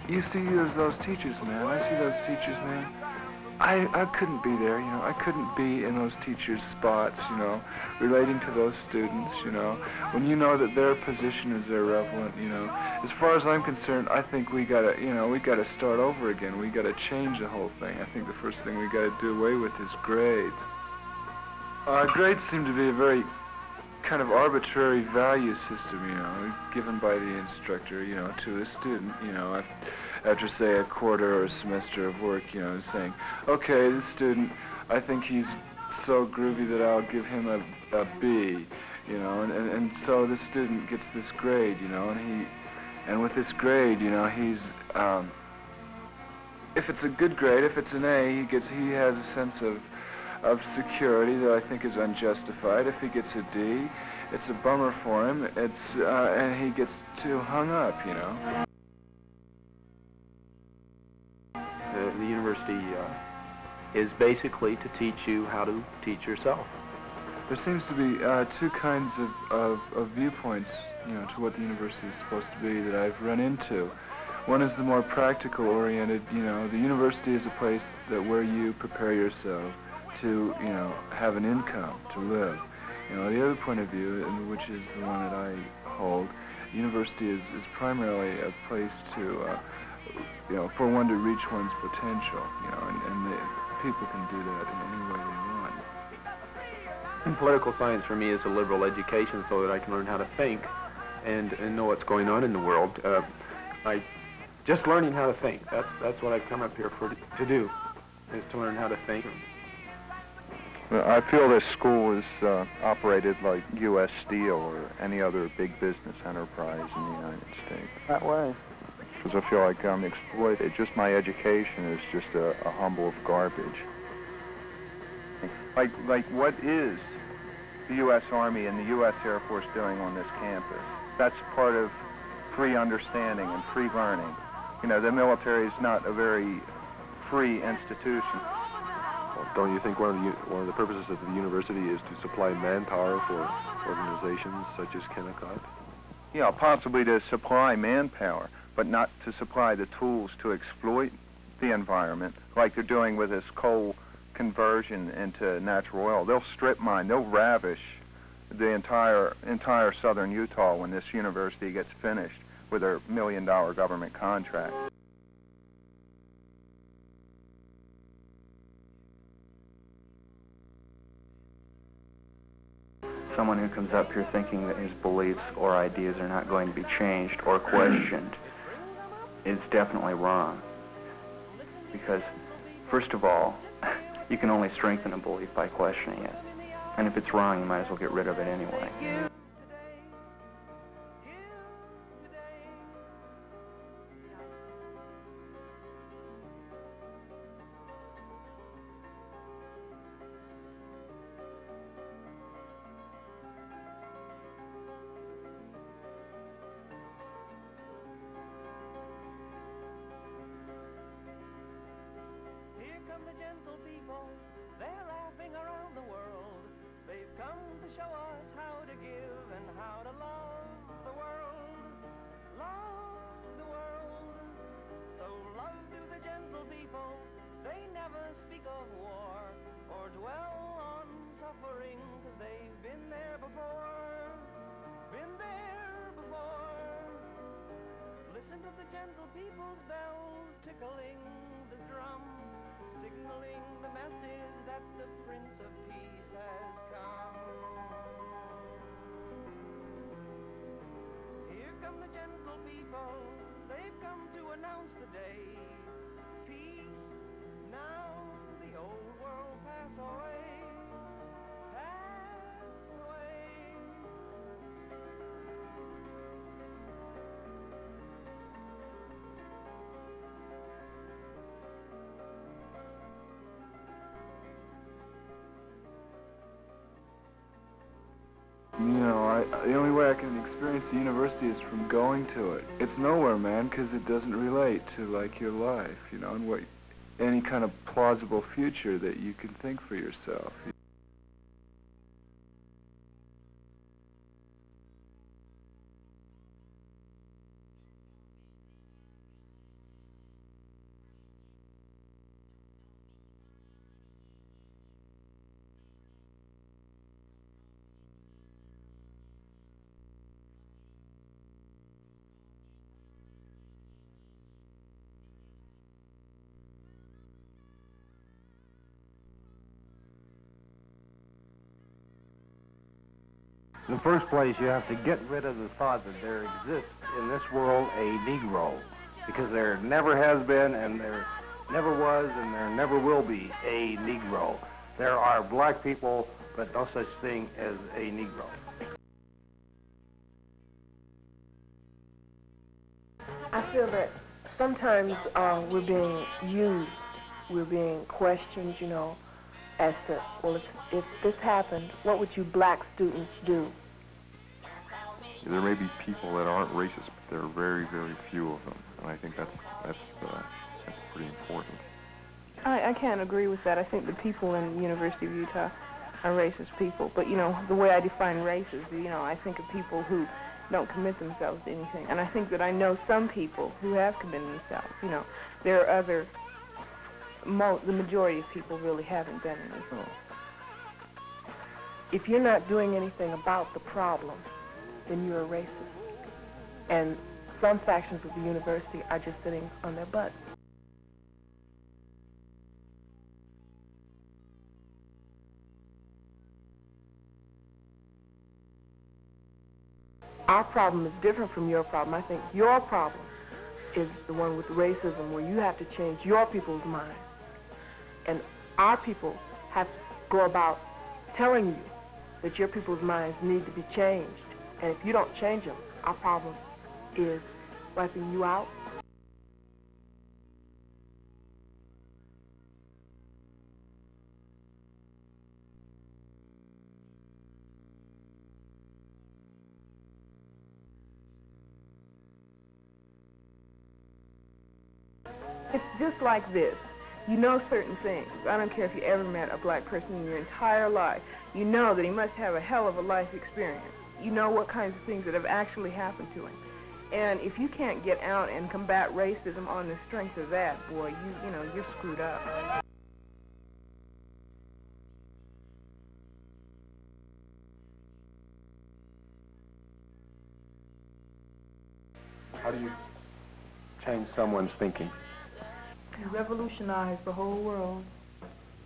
you see those teachers, man. I see those teachers, man. I couldn't be there, you know. I couldn't be in those teachers' spots, you know, relating to those students, you know. When you know that their position is irrelevant, you know. As far as I'm concerned, I think we gotta start over again. We gotta change the whole thing. I think the first thing we gotta do away with is grades. Grades seem to be a very kind of arbitrary value system, you know, given by the instructor, you know, to a student, you know, after say a quarter or a semester of work, you know, saying, okay, this student, I think he's so groovy that I'll give him a B, you know, and so the student gets this grade, you know, and with this grade, you know, he's, if it's a good grade, if it's an A, he has a sense of security that I think is unjustified. If he gets a D, it's a bummer for him. And he gets too hung up, you know. The university is basically to teach you how to teach yourself. There seems to be two kinds of viewpoints, you know, to what the university is supposed to be that I've run into. One is the more practical oriented, you know, the university is a place where you prepare yourself to, you know, have an income, to live. You know, the other point of view, which is the one that I hold, university is primarily a place to, you know, for one to reach one's potential, you know, and people can do that in any way they want. And political science for me is a liberal education so that I can learn how to think and know what's going on in the world. Just learning how to think, that's what I've come up here to do, is to learn how to think. I feel this school is operated like U.S. Steel or any other big business enterprise in the United States. That way. Because I feel like I'm exploited. Just my education is just a humble of garbage. Like what is the U.S. Army and the U.S. Air Force doing on this campus? That's part of free understanding and free learning. You know, the military is not a very free institution. Don't you think one of the purposes of the university is to supply manpower for organizations such as Kennecott? Yeah, possibly to supply manpower, but not to supply the tools to exploit the environment like they're doing with this coal conversion into natural oil. They'll strip mine, they'll ravish the entire southern Utah when this university gets finished with their $1 million government contract. Someone who comes up here thinking that his beliefs or ideas are not going to be changed or questioned is definitely wrong. Because, first of all, you can only strengthen a belief by questioning it. And if it's wrong, you might as well get rid of it anyway. The gentle people, they're laughing around the world. They've come to show us how to give and how to love the world. Love the world. So love to the gentle people. They never speak of war or dwell on suffering, 'cause they've been there before. Been there before. Listen to the gentle people's bells tickling the drum, signaling the message that the Prince of Peace has come. Here come the gentle people, they've come to announce the day. Peace, now the old world pass away. Pass away. You know, the only way I can experience the university is from going to it. It's nowhere, man, because it doesn't relate to, like, your life, you know, and any kind of plausible future that you can think for yourself. In the first place, you have to get rid of the thought that there exists in this world a Negro, because there never has been, and there never was, and there never will be a Negro. There are black people, but no such thing as a Negro. I feel that sometimes we're being used, we're being questioned, you know, as to, well, if this happened, what would you black students do? There may be people that aren't racist, but there are very, very few of them, and I think that's pretty important. I can't agree with that. I think the people in the University of Utah are racist people, but, you know, the way I define race is, you know, I think of people who don't commit themselves to anything, and I think that I know some people who have committed themselves. You know, there are other, the majority of people really haven't done anything. If you're not doing anything about the problem, then you're a racist. And some factions of the university are just sitting on their butts. Our problem is different from your problem. I think your problem is the one with racism, where you have to change your people's minds. And our people have to go about telling you that your people's minds need to be changed. And if you don't change them, our problem is wiping you out. It's just like this. You know certain things. I don't care if you ever met a black person in your entire life. You know that he must have a hell of a life experience. You know what kinds of things that have actually happened to him. And if you can't get out and combat racism on the strength of that, boy, you know, you're screwed up. How do you change someone's thinking? You revolutionize the whole world.